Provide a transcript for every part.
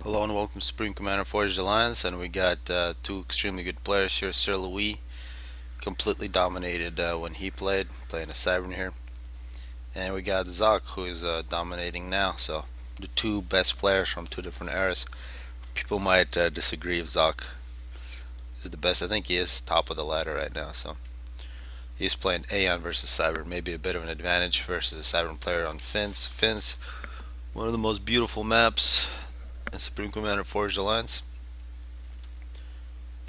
Hello and welcome to Supreme Commander Forged Alliance, and we got two extremely good players here. Sir Louis completely dominated when he playing a Cybern here, and we got Zock who is dominating now. So the two best players from two different eras. People might disagree if Zock is the best. I think he is top of the ladder right now. So he's playing Aeon versus Cybern, maybe a bit of an advantage versus a Cybern player on Fins. Fins, one of the most beautiful maps in Supreme Commander Forged Alliance.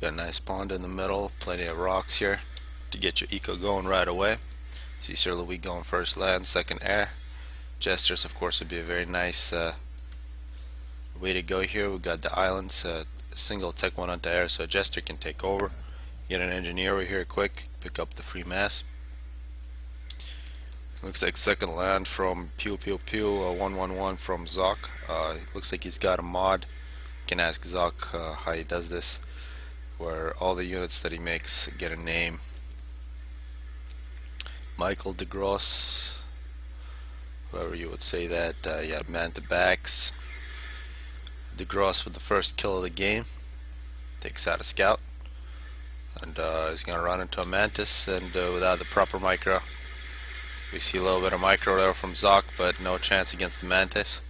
Got a nice pond in the middle, plenty of rocks here to get your eco going right away. See Sir Louis going first land, second air. Gestures, of course, would be a very nice way to go here. We've got the islands, single tech one onto air, so a Jester can take over. Get an engineer over here quick, pick up the free mass. Looks like second land from Pew Pew Pew, 111 from Zock. Looks like he's got a mod. You can ask Zock how he does this, where all the units that he makes get a name. Michael DeGrosse, whoever you would say that. You have Manta Backs. DeGrosse with the first kill of the game. Takes out a scout. And he's going to run into a Mantis, and without the proper micro. We see a little bit of micro there from Zock, but no chance against the Mantis.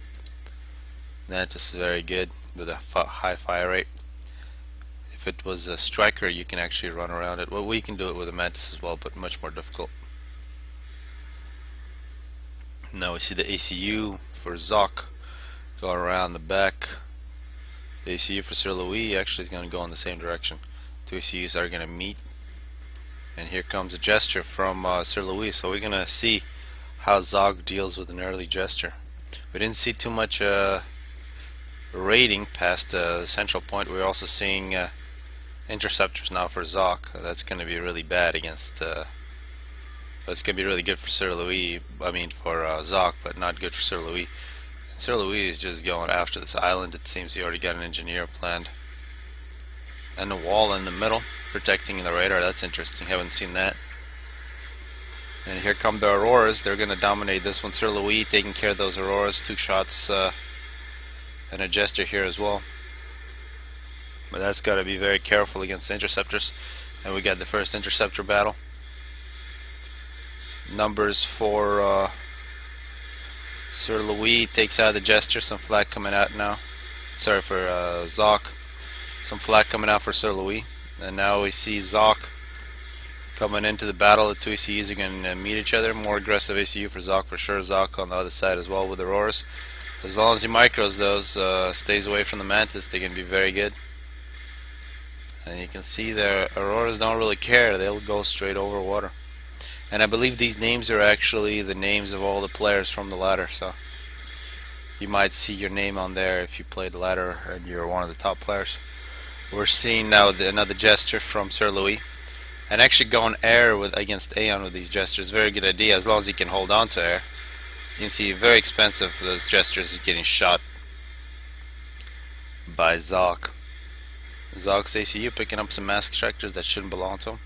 Mantis is very good with a high fire rate. If it was a striker, you can actually run around it. Well, we can do it with a Mantis as well, but much more difficult. Now we see the ACU for Zock going around the back. The ACU for Sir Louis actually is going to go in the same direction. Two ACUs are going to meet. And here comes a gesture from Sir Louis, so we're going to see how Zock deals with an early gesture. We didn't see too much raiding past the central point. We're also seeing interceptors now for Zock. That's going to be really bad against... that's going to be really good for Sir Louis, for Zock, but not good for Sir Louis. And Sir Louis is just going after this island. It seems he already got an engineer planned. And a wall in the middle protecting the radar. That's interesting, haven't seen that. And here come the Auroras. They're going to dominate this one. Sir Louis taking care of those Auroras. Two shots and a Jester here as well. But that's got to be very careful against the interceptors. And we got the first interceptor battle. Numbers for Sir Louis takes out the Jester. Some flag coming out now. Sorry, for Zock. Some flag coming out for Sir Louis. And now we see Zock coming into the battle. The two ACUs are going to meet each other. More aggressive ACU for Zock for sure. Zock on the other side as well with the Auroras. As long as he micros those, stays away from the Mantis, they're going to be very good. And you can see the Auroras don't really care. They'll go straight over water. And I believe these names are actually the names of all the players from the ladder. So you might see your name on there if you play the ladder and you're one of the top players. We're seeing now another gesture from Sir Louis, and actually going air against Aeon with these gestures. Very good idea as long as he can hold on to air. You can see very expensive for those gestures. He's getting shot by Zock. Zock's ACU picking up some mass extractors that shouldn't belong to him.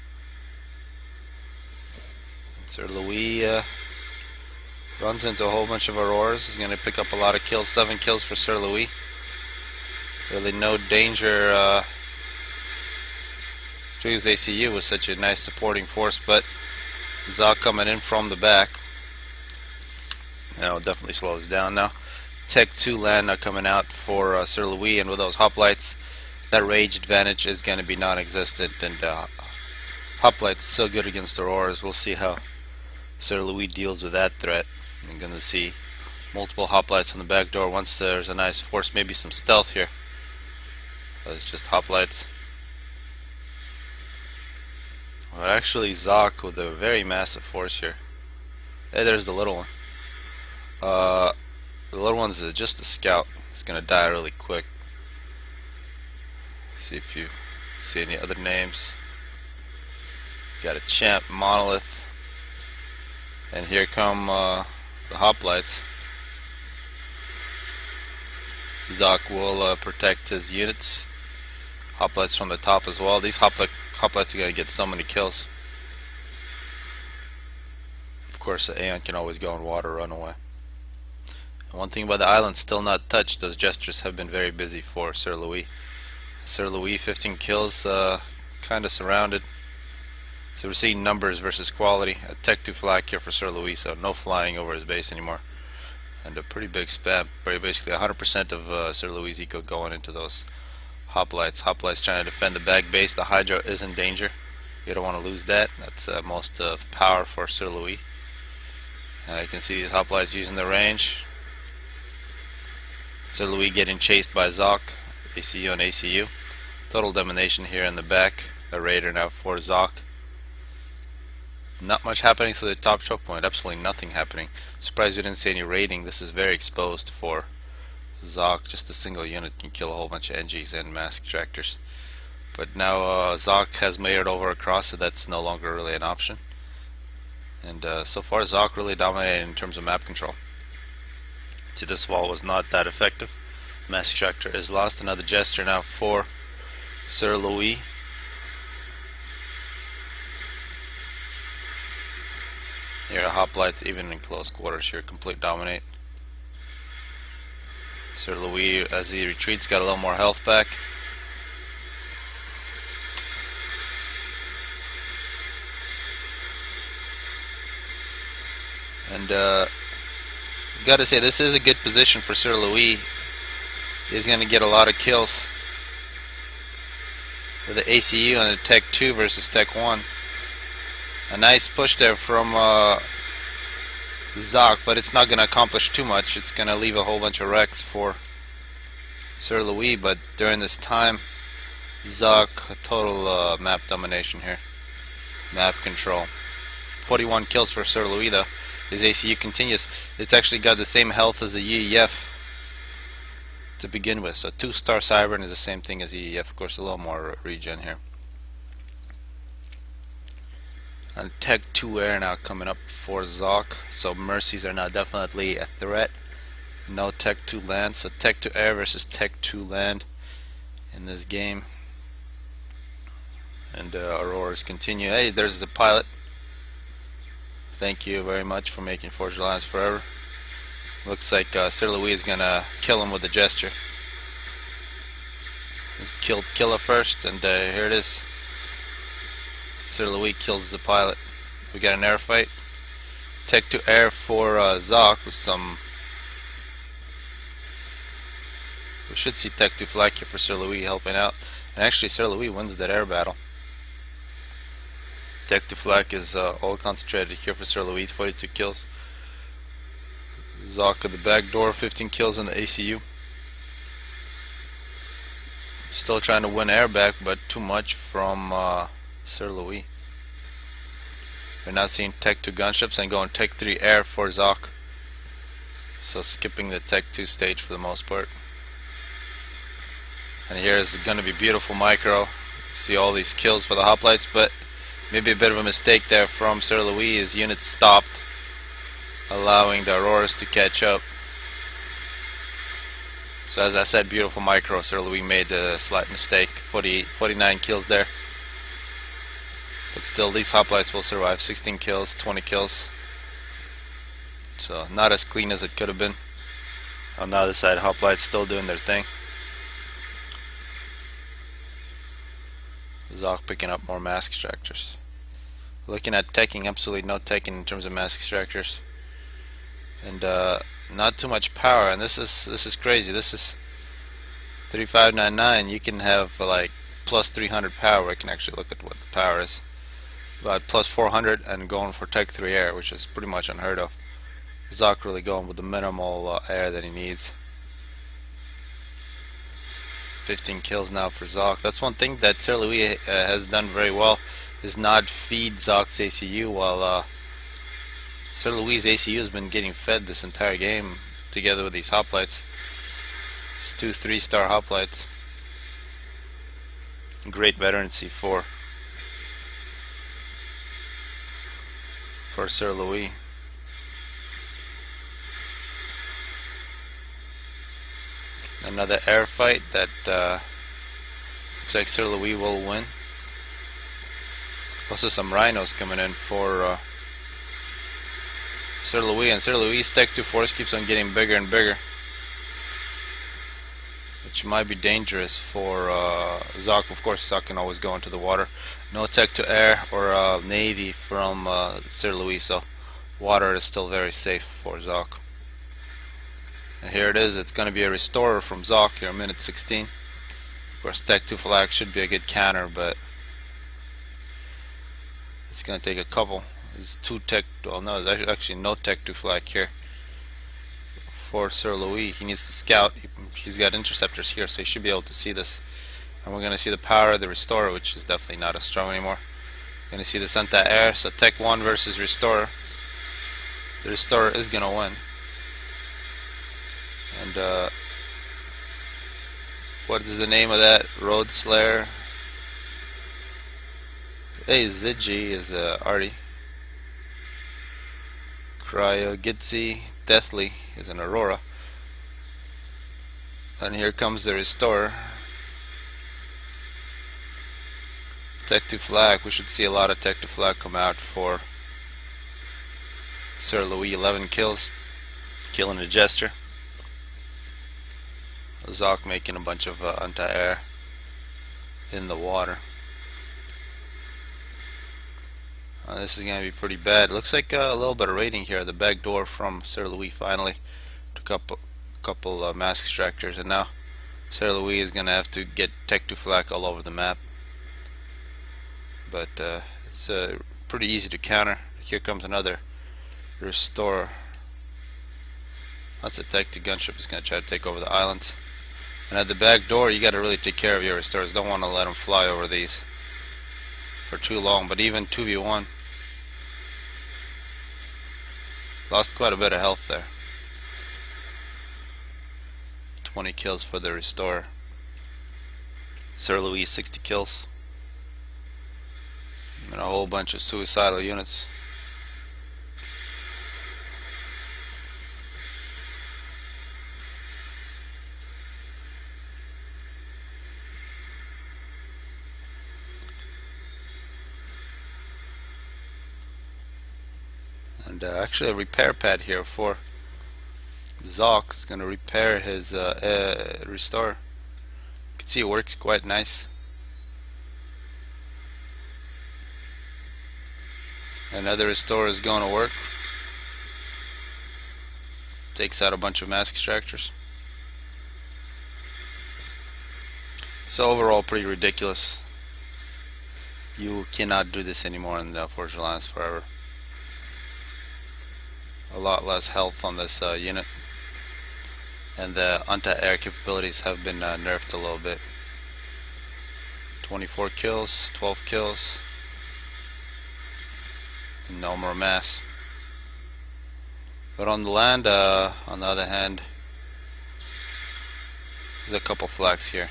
Sir Louis runs into a whole bunch of Auroras. He's going to pick up a lot of kills. 7 kills for Sir Louis. Really no danger to his ACU with such a nice supporting force, but Zock coming in from the back. Now definitely slows down now. Tech 2 land now coming out for Sir Louis, and with those hoplites, that rage advantage is going to be non-existent, and hoplites so good against Auroras. We'll see how Sir Louis deals with that threat. You're going to see multiple hoplites on the back door. Once there's a nice force, maybe some stealth here. It's just hoplites. Well, actually Zock with a very massive force here. Hey, there's the little one. The little one's just a scout. It's gonna die really quick. See if you see any other names. Got a champ, monolith, and here come the hoplites. Zock will protect his units. Hoplites from the top as well. These hoplites are going to get so many kills. Of course, the Aeon can always go in water, run away. One thing about the island still not touched, those gestures have been very busy for Sir Louis. Sir Louis 15 kills, kinda surrounded. So we're seeing numbers versus quality. A Tech 2 flak here for Sir Louis, so no flying over his base anymore. And a pretty big spam, basically 100% of Sir Louis' eco going into those hoplites. Hoplites trying to defend the back base. The Hydra is in danger. You don't want to lose that. That's most power for Sir Louis. You can see these hoplites using the range. Sir Louis getting chased by Zock, ACU and ACU. Total domination here in the back. A Raider now for Zock. Not much happening to the top choke point. Absolutely nothing happening. Surprised we didn't see any raiding. This is very exposed for Zock. Just a single unit can kill a whole bunch of NGs and mask tractors. But now Zock has made it over across, so that's no longer really an option. And so far Zock really dominated in terms of map control. See, this wall was not that effective. Mask tractor is lost. Another gesture now for Sir Louis. Here hoplites even in close quarters here complete dominate. Sir Louis, as he retreats, got a little more health back. And gotta say, this is a good position for Sir Louis. He's gonna get a lot of kills with the ACU and the Tech 2 versus Tech 1. A nice push there from Zock, but it's not gonna accomplish too much. It's gonna leave a whole bunch of wrecks for Sir Louis, but during this time, Zock, total map domination here. Map control. 41 kills for Sir Louis though. His ACU continues. It's actually got the same health as the UEF to begin with. So 2-star Cybern is the same thing as UEF. Of course, a little more regen here. And Tech 2 Air now coming up for Zock. So Mercies are now definitely a threat. No Tech 2 land. So Tech 2 Air versus Tech 2 land in this game. And Auroras continue. Hey, there's the pilot. Thank you very much for making Forged Alliance forever. Looks like Sir Louis is gonna kill him with a gesture. Killed Killa first, and here it is. Sir Louis kills the pilot. We got an air fight. Tech 2 Air for Zock with some. We should see Tech 2 flak here for Sir Louis helping out. And actually, Sir Louis wins that air battle. Tech 2 flak is all concentrated here for Sir Louis, 42 kills. Zock at the back door, 15 kills in the ACU. Still trying to win air back, but too much from Sir Louis. We're now seeing Tech 2 gunships and going Tech 3 air for Zock. So skipping the Tech 2 stage for the most part. And here is going to be beautiful micro. See all these kills for the hoplites, but maybe a bit of a mistake there from Sir Louis. His unit stopped, allowing the Auroras to catch up. So as I said, beautiful micro. Sir Louis made a slight mistake. 49 kills there. But still, these hoplites will survive. 16 kills, 20 kills. So not as clean as it could have been. On the other side, hoplites still doing their thing. Zock picking up more mask extractors. Looking at teching, absolutely no teching in terms of mask extractors, and not too much power. And this is crazy. This is 3599. You can have like plus 300 power. I can actually look at what the power is. About plus 400 and going for Tech 3 air, which is pretty much unheard of. Zock really going with the minimal air that he needs. 15 kills now for Zock. That's one thing that Sir Louis has done very well, is not feed Zock's ACU, while Sir Louis' ACU has been getting fed this entire game together with these hoplites. It's 2 3-star hoplites. Great veterancy for Sir Louis. Another air fight that looks like Sir Louis will win. Also some rhinos coming in for Sir Louis, and Sir Louis' Tech 2 force keeps on getting bigger and bigger, which might be dangerous for Zock. Of course, Zock can always go into the water. No Tech to air or Navy from Sir Louis, so water is still very safe for Zock. And here it is. It's going to be a restorer from Zock here, minute 16. Of course, Tech 2 flag should be a good counter, but it's going to take a couple. There's two Tech, well no, there's actually no Tech 2 flag here for Sir Louis. He needs to scout. He's got interceptors here, so he should be able to see this. And we're going to see the power of the restorer, which is definitely not as strong anymore. We're going to see the anti-air, so Tech 1 versus restorer. The restorer is going to win. And what is the name of that? Road Slayer. Hey, Zidji is Artie. Cryo-Gitzi Deathly is an Aurora. And here comes the restorer. Tech 2 flag. We should see a lot of Tech 2 flag come out for Sir Louis. 11 kills. Killing a Jester. Zock making a bunch of anti-air in the water. This is going to be pretty bad. Looks like a little bit of raiding here. The back door from Sir Louis finally took up a couple mask extractors, and now Sir Louis is going to have to get Tech 2 flak all over the map. But it's pretty easy to counter. Here comes another restorer. That's a Tech 2 gunship. Is going to try to take over the islands. And at the back door, you got to really take care of your restorers. Don't want to let them fly over these for too long. But even 2v1, lost quite a bit of health there. 20 kills for the restorer. Sir Louis 60 kills. And a whole bunch of suicidal units. And actually a repair pad here for Zock is going to repair his restorer. You can see it works quite nice. Another restorer is going to work. Takes out a bunch of mask extractors. So overall pretty ridiculous. You cannot do this anymore in the Forge Alliance forever. A lot less health on this unit, and the anti-air capabilities have been nerfed a little bit. 24 kills, 12 kills, and no more mass. But on the land, on the other hand, there's a couple flags here.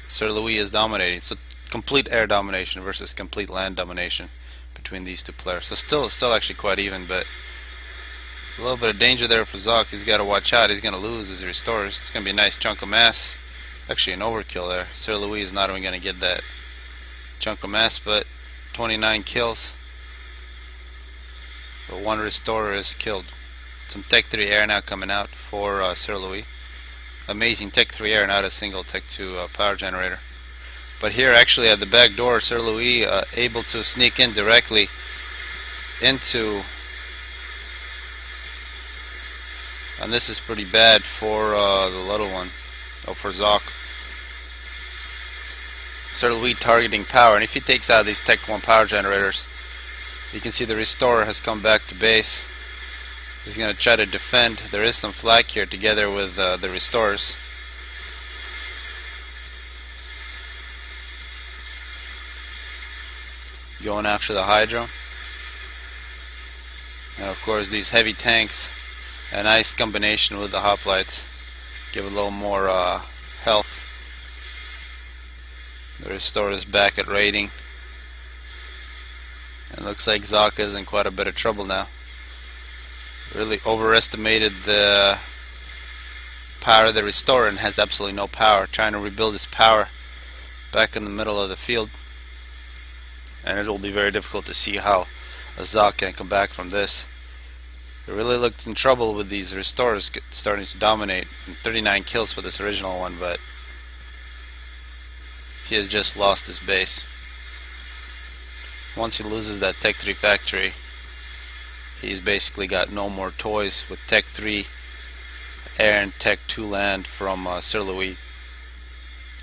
Sir Louis is dominating, so complete air domination versus complete land domination between these two players. So still actually quite even, but a little bit of danger there for Zock. He's got to watch out. He's going to lose his restores. It's going to be a nice chunk of mass. Actually an overkill there. Sir Louis is not even going to get that chunk of mass, but 29 kills. But one restorer is killed. Some Tech 3 air now coming out for Sir Louis. Amazing Tech 3 air, not a single Tech 2 power generator. But here actually at the back door, Sir Louis able to sneak in directly into, and this is pretty bad for the little one, for Zock. Sir Louis targeting power, and if he takes out these Tech 1 power generators, you can see the restorer has come back to base. He's going to try to defend. There is some flak here together with the restorers. Going after the Hydro. And of course these heavy tanks, a nice combination with the hoplites, give a little more health. The restorer is back at raiding. And looks like Zock is in quite a bit of trouble now. Really overestimated the power of the restorer and has absolutely no power. Trying to rebuild his power back in the middle of the field. And it will be very difficult to see how Zock can come back from this. He really looked in trouble with these restores starting to dominate. 39 kills for this original one, but he has just lost his base. Once he loses that Tech 3 factory, he's basically got no more toys with Tech 3 air and Tech 2 land from Sir Louis.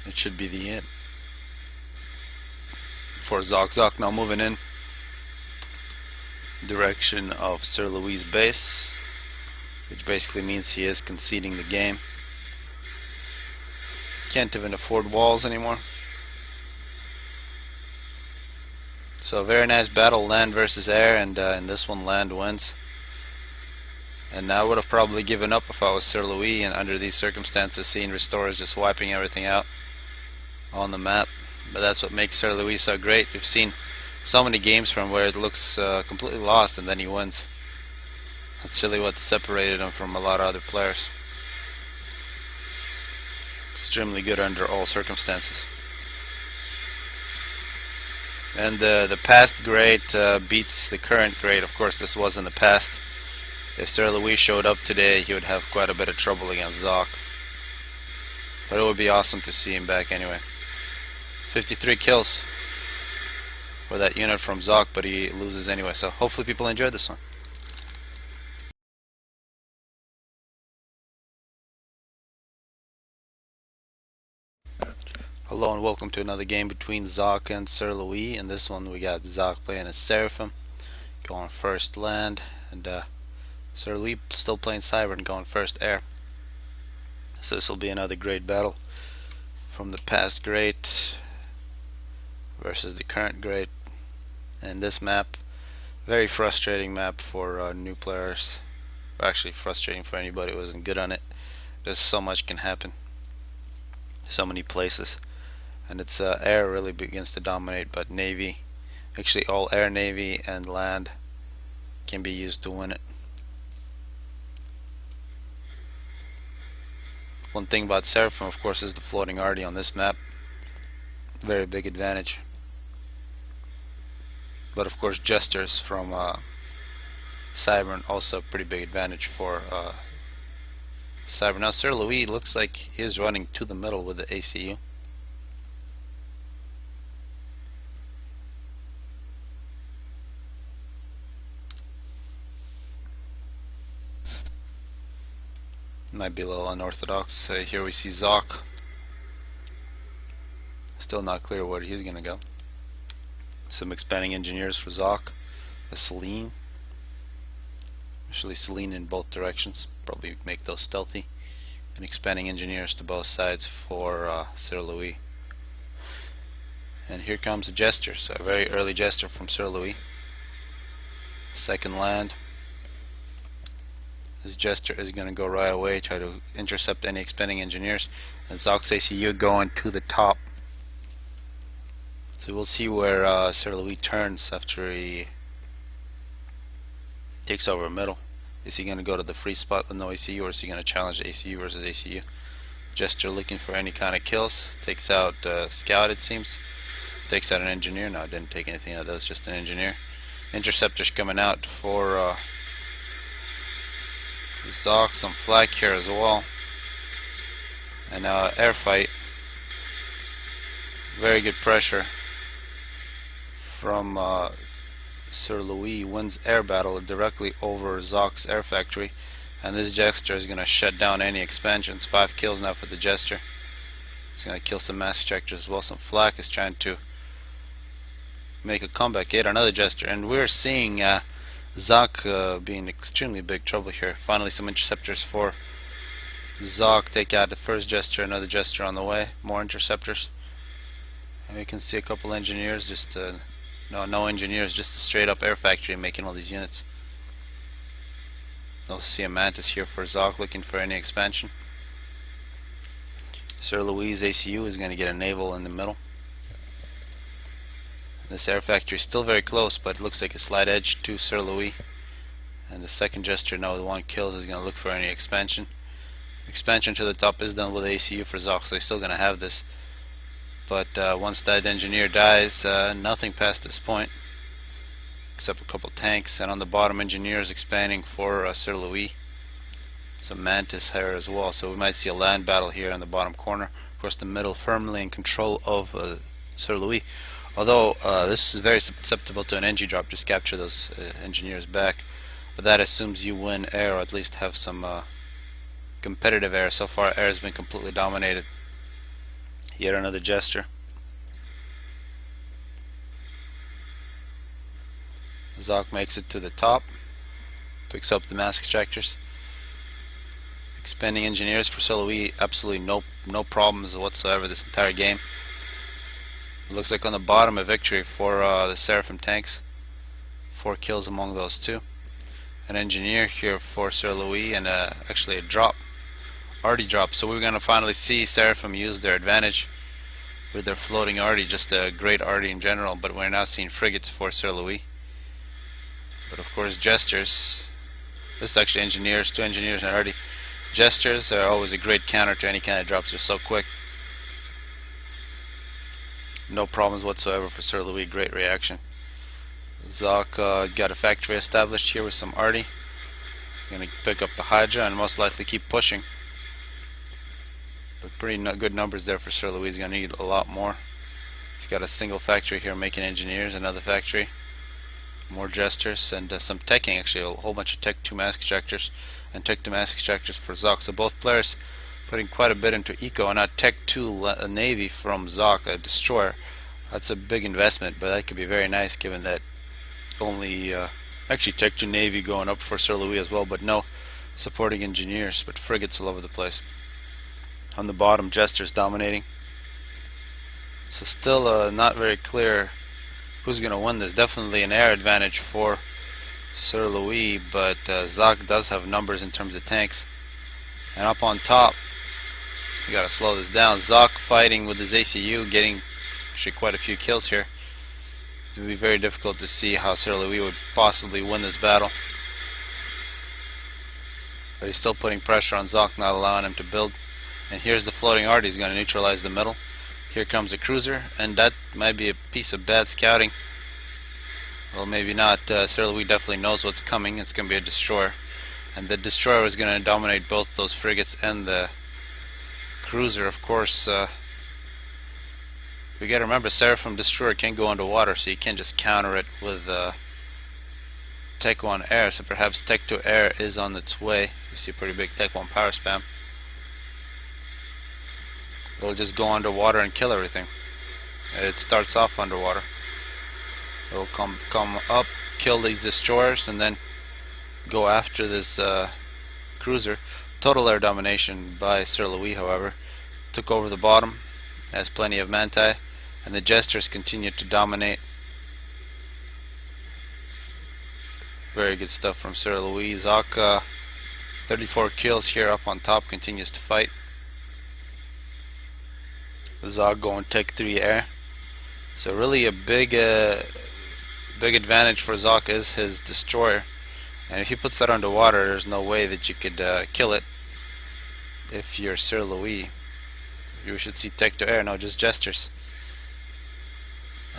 It should be the end for Zock. Zock now moving in direction of Sir Louis' base, which basically means he is conceding the game. Can't even afford walls anymore. So a very nice battle, land versus air, and in this one land wins. And I would have probably given up if I was Sir Louis, and under these circumstances seeing restores just wiping everything out on the map. But that's what makes Sir Louis so great. We've seen so many games from where it looks completely lost and then he wins. That's really what separated him from a lot of other players. Extremely good under all circumstances. And the past great beats the current great. Of course, this was in the past. If Sir Louis showed up today, he would have quite a bit of trouble against Zock. But it would be awesome to see him back anyway. 53 kills for that unit from Zock, but he loses anyway. So hopefully people enjoyed this one. Hello and welcome to another game between Zock and Sir Louis. In this one we got Zock playing as Seraphim, going first land, and Sir Louis still playing Cyber and going first air. So this will be another great battle from the past great versus the current great. And this map, very frustrating map for new players. Actually frustrating for anybody who isn't good on it. There's so much can happen, so many places. And it's air really begins to dominate, but navy, actually all air, navy and land can be used to win it. One thing about Seraphim, of course, is the floating arty on this map. Very big advantage. But of course Jesters from Cyber also a pretty big advantage for Cyber. Now Sir Louis looks like he is running to the middle with the ACU. Might be a little unorthodox. Here we see Zock. Still not clear where he's gonna go. Some expanding engineers for Zock. A Celine. Actually Celine in both directions. Probably make those stealthy. And expanding engineers to both sides for Sir Louis. And here comes a Jester. So a very early Jester from Sir Louis. Second land. This Jester is going to go right away, try to intercept any expanding engineers, and Zock's ACU going to the top. So we'll see where Sir Louis turns after he takes over middle. Is he going to go to the free spot with no ACU, or is he going to challenge ACU versus ACU? Jester looking for any kind of kills. Takes out Scout, it seems. Takes out an engineer. No, didn't take anything out. That was just an engineer. Interceptors coming out for Zock, some flak here as well, and now air fight. Very good pressure from Sir Louis. Wins air battle directly over Zock's air factory, and this Jester is going to shut down any expansions. 5 kills now for the Jester. He's going to kill some mass extractors as well. Some flak is trying to make a comeback. Hit another Jester, and we're seeing Zock being extremely big trouble here. Finally some interceptors for Zock. Take out the first Jester, another Jester on the way. More interceptors. And we can see a couple engineers, just no engineers, just a straight up air factory making all these units. We'll see a Mantis here for Zock looking for any expansion. Sir Louis' ACU is going to get a Naval in the middle. This air factory is still very close, but it looks like a slight edge to Sir Louis. And the second Jester, now with 1 kill, is going to look for any expansion. Expansion to the top is done with ACU for Zock, so they're still going to have this. But once that engineer dies, nothing past this point. picks up a couple tanks, and on the bottom, engineers expanding for Sir Louis. Some Mantis here as well, so we might see a land battle here in the bottom corner. Of course, the middle firmly in control of Sir Louis. Although this is very susceptible to an NG drop, just capture those engineers back. But that assumes you win air, or at least have some competitive air. So far, air has been completely dominated. Yet another gesture. Zock makes it to the top, picks up the mask extractors. Expanding engineers for Sir Louis, absolutely no problems whatsoever this entire game. It looks like on the bottom a victory for the Seraphim tanks. 4 kills among those 2. An engineer here for Sir Louis, and actually a drop, arty drop. So we're going to finally see Seraphim use their advantage with their floating arty, just a great arty in general. But we're now seeing frigates for Sir Louis. But of course, gestures. This is actually engineers, 2 engineers and arty. Gestures are always a great counter to any kind of drops. They're so quick. No problems whatsoever for Sir Louis. Great reaction. Zock got a factory established here with some arty. Going to pick up the Hydra and most likely keep pushing. But pretty good numbers there for Sir Louis. He's going to need a lot more. He's got a single factory here making engineers, another factory, more gestures, and some teching, actually a whole bunch of tech 2 mask extractors and tech 2 mask extractors for Zock. So both players putting quite a bit into eco, and now tech 2 navy from Zock, a destroyer. That's a big investment, but that could be very nice given that only actually tech 2 navy going up for Sir Louis as well, but no supporting engineers, but frigates all over the place. On the bottom, gestures dominating. So still not very clear who's going to win this. Definitely an air advantage for Sir Louis, but Zock does have numbers in terms of tanks. And up on top, we got to slow this down. Zock fighting with his ACU, getting actually quite a few kills here. It would be very difficult to see how Sir Louis would possibly win this battle. But he's still putting pressure on Zock, not allowing him to build. And here's the floating arty. He's going to neutralize the middle. Here comes a cruiser, and that might be a piece of bad scouting. Well, maybe not. Sir Louis definitely knows what's coming. It's going to be a destroyer, and the destroyer is going to dominate both those frigates and the cruiser. Of course, we got to remember Seraphim destroyer can go underwater, so you can't just counter it with Tech 1 air. So perhaps Tech 2 air is on its way. You see a pretty big Tech 1 power spam. It'll just go underwater and kill everything. It starts off underwater. It'll come up, kill these destroyers, and then go after this cruiser. Total air domination by Sir Louis, however. Took over the bottom, has plenty of manti, and the gestures continue to dominate. Very good stuff from Sir Louis. Zock, 34 kills here up on top, continues to fight. Zock going Tech 3 air. So really a big advantage for Zock is his destroyer. And if he puts that underwater, there's no way that you could kill it. If you're Sir Louis, you should see Tech 2 air, no, just gestures.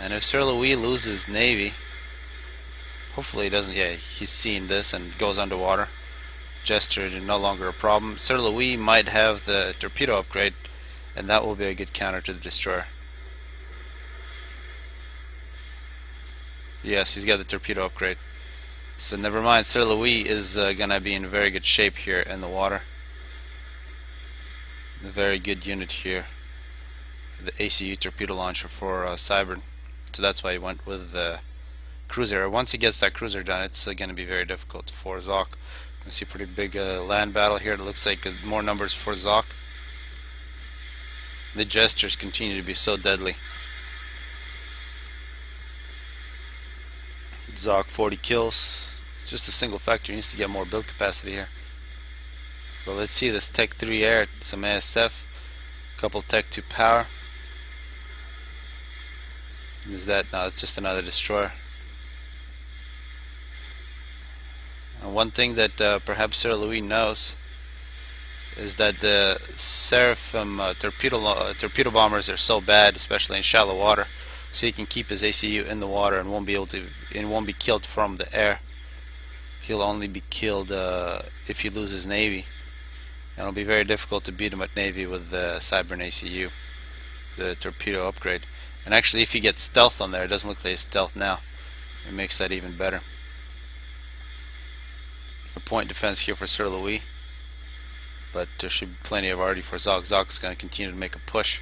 And if Sir Louis loses navy, hopefully he doesn't. Yeah, he's seen this and goes underwater. Gesture is no longer a problem. Sir Louis might have the torpedo upgrade, and that will be a good counter to the destroyer. Yes, he's got the torpedo upgrade. So never mind, Sir Louis is gonna be in very good shape here in the water. A very good unit here. The ACU torpedo launcher for Cybern. So that's why he went with the cruiser. Once he gets that cruiser done, it's gonna be very difficult for Zock. You see a pretty big land battle here. It looks like more numbers for Zock. The gestures continue to be so deadly. Zock 40 kills. Just a single factory, needs to get more build capacity here. But let's see this Tech 3 air, some ASF, couple Tech 2 power. Is that? No, it's just another destroyer. And one thing that perhaps Sir Louis knows is that the Seraphim torpedo bombers are so bad, especially in shallow water. so he can keep his ACU in the water and won't be killed from the air. He'll only be killed if he loses Navy, and it'll be very difficult to beat him at Navy with the Cybern ACU, the torpedo upgrade. And actually, if you get stealth on there, it doesn't look like it's stealth now. It makes that even better. The point defense here for Sir Louis, but there should be plenty of arty for Zock. Zock is going to continue to make a push,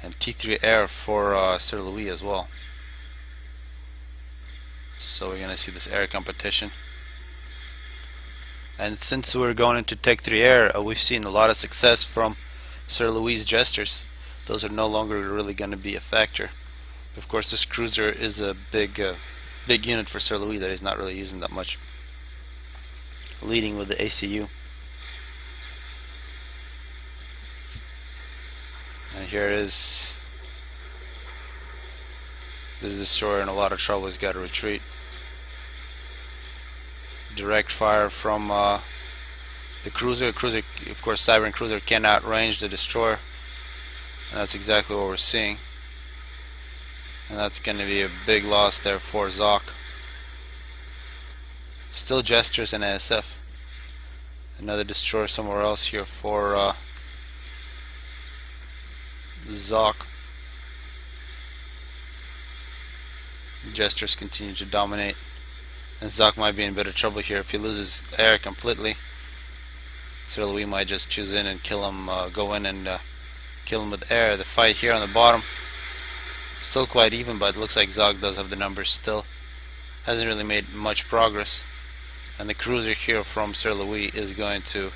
and T3 air for Sir Louis as well. So we're going to see this air competition. And since we're going into Tech 3 air, we've seen a lot of success from Sir Louis' jesters. Those are no longer really going to be a factor. Of course, this cruiser is a big unit for Sir Louis that he's not really using that much, leading with the ACU. And here it is. This destroyer in a lot of trouble. He's got to retreat. Direct fire from the cruiser. Cruiser, of course, Cybern cruiser can outrange the destroyer, and that's exactly what we're seeing. And that's going to be a big loss there for Zock. Still jesters and ASF. Another destroyer somewhere else here for Zock. Jesters continue to dominate, and Zock might be in a bit of trouble here if he loses air completely. Sir Louis might just choose in and kill him, go in and kill him with air. The fight here on the bottom, still quite even, but it looks like Zock does have the numbers still. Hasn't really made much progress. And the cruiser here from Sir Louis is going to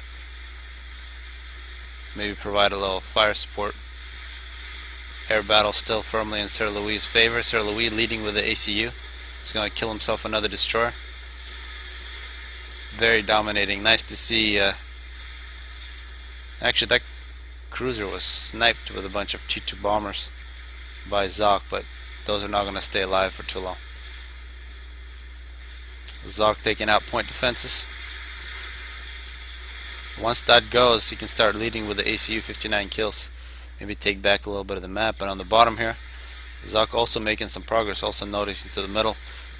maybe provide a little fire support. Air battle still firmly in Sir Louis' favor. Sir Louis leading with the ACU. He's going to kill himself another destroyer. Very dominating. Nice to see. Actually, that cruiser was sniped with a bunch of T2 bombers by Zock, but those are not going to stay alive for too long. Zock taking out point defenses. Once that goes, he can start leading with the ACU 59 kills. Maybe take back a little bit of the map. And on the bottom here, Zock also making some progress, also noticing to the middle.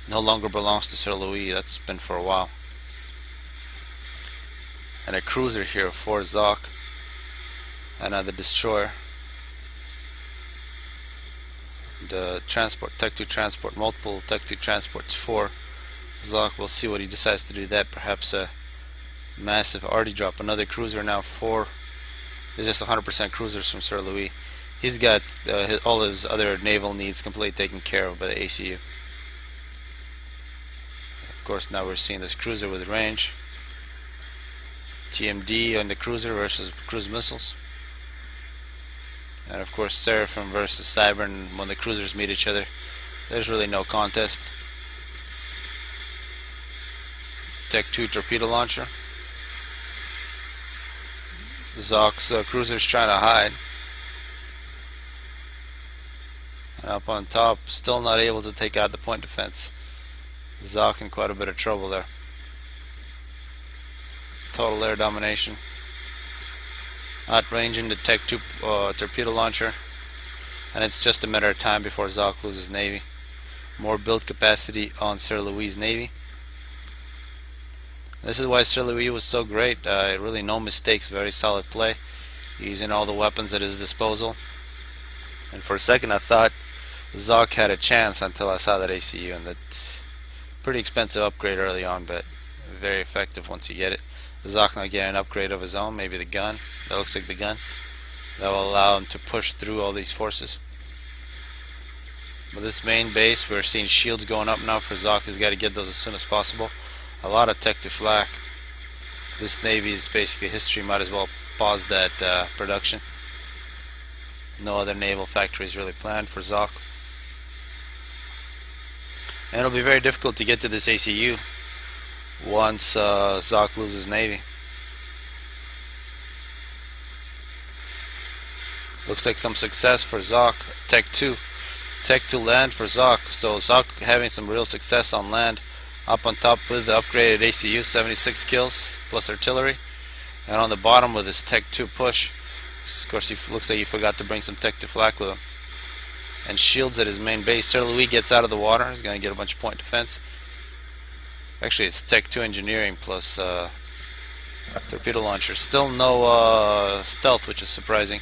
No longer belongs to Sir Louis. That's been for a while. And a cruiser here for Zock. Another destroyer. The transport, Tech 2 transport, multiple Tech 2 transports for Zock. We'll see what he decides to do with that. Perhaps a massive arty drop. Another cruiser now for. There's just 100% cruisers from Sir Louis. He's got all his other naval needs completely taken care of by the ACU. Of course, now we're seeing this cruiser with range. TMD on the cruiser versus cruise missiles. And of course, Seraphim versus Cybern. When the cruisers meet each other, there's really no contest. Tech 2 torpedo launcher. Zock's cruiser's trying to hide. And up on top, still not able to take out the point defense. Zock in quite a bit of trouble there. Total air domination. Outranging the Tech 2 torpedo launcher. And it's just a matter of time before Zock loses Navy. More build capacity on Sir Louis' Navy. This is why Sir Louis was so great. Really no mistakes, very solid play, using all the weapons at his disposal. And for a second I thought Zock had a chance until I saw that ACU, and that's pretty expensive upgrade early on, but very effective once you get it. Zock now get an upgrade of his own, maybe the gun. That looks like the gun. That will allow him to push through all these forces. With this main base, we're seeing shields going up now for Zock. He's got to get those as soon as possible. A lot of tech to flak. This Navy is basically history. Might as well pause that production. No other naval factories really planned for Zock. And it'll be very difficult to get to this ACU once Zock loses Navy. Looks like some success for Zock. Tech 2. Tech 2 land for Zock. So Zock having some real success on land. Up on top with the upgraded ACU, 76 kills plus artillery. And on the bottom with his Tech 2 push. Of course, he looks like he forgot to bring some Tech 2 flak with him. and shields at his main base. Sir Louis gets out of the water. He's going to get a bunch of point defense. Actually, it's Tech 2 engineering plus torpedo launcher. Still no stealth, which is surprising.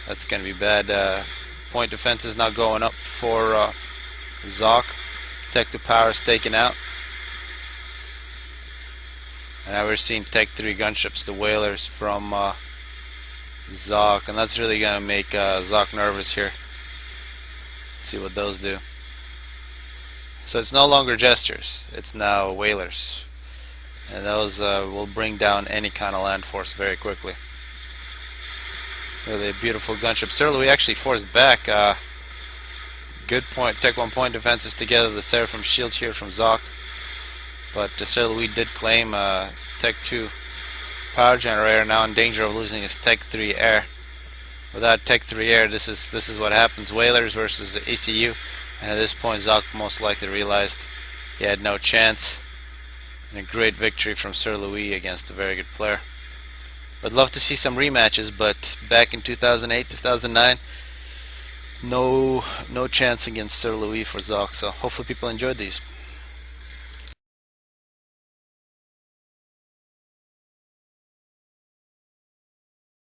That's going to be bad. Point defense is now going up for Zock. Tech 2 power is taken out. And now we're seeing Tech 3 gunships, the whalers from Zock, and that's really going to make Zock nervous here. Let's see what those do. So it's no longer gestures, it's now whalers, and those will bring down any kind of land force very quickly. Really a beautiful gunship. Sir Louis actually forced back. Good point. Tech 1 point defenses together. The Seraphim shield here from Zock. But Sir Louis did claim Tech 2 power generator, now in danger of losing his Tech 3 air. Without Tech 3 air, this is what happens. Whalers versus ACU. And at this point, Zock most likely realized he had no chance. And a great victory from Sir Louis against a very good player. I'd love to see some rematches, but back in 2008, 2009, no chance against Sir Louis for Zock. So hopefully people enjoyed these.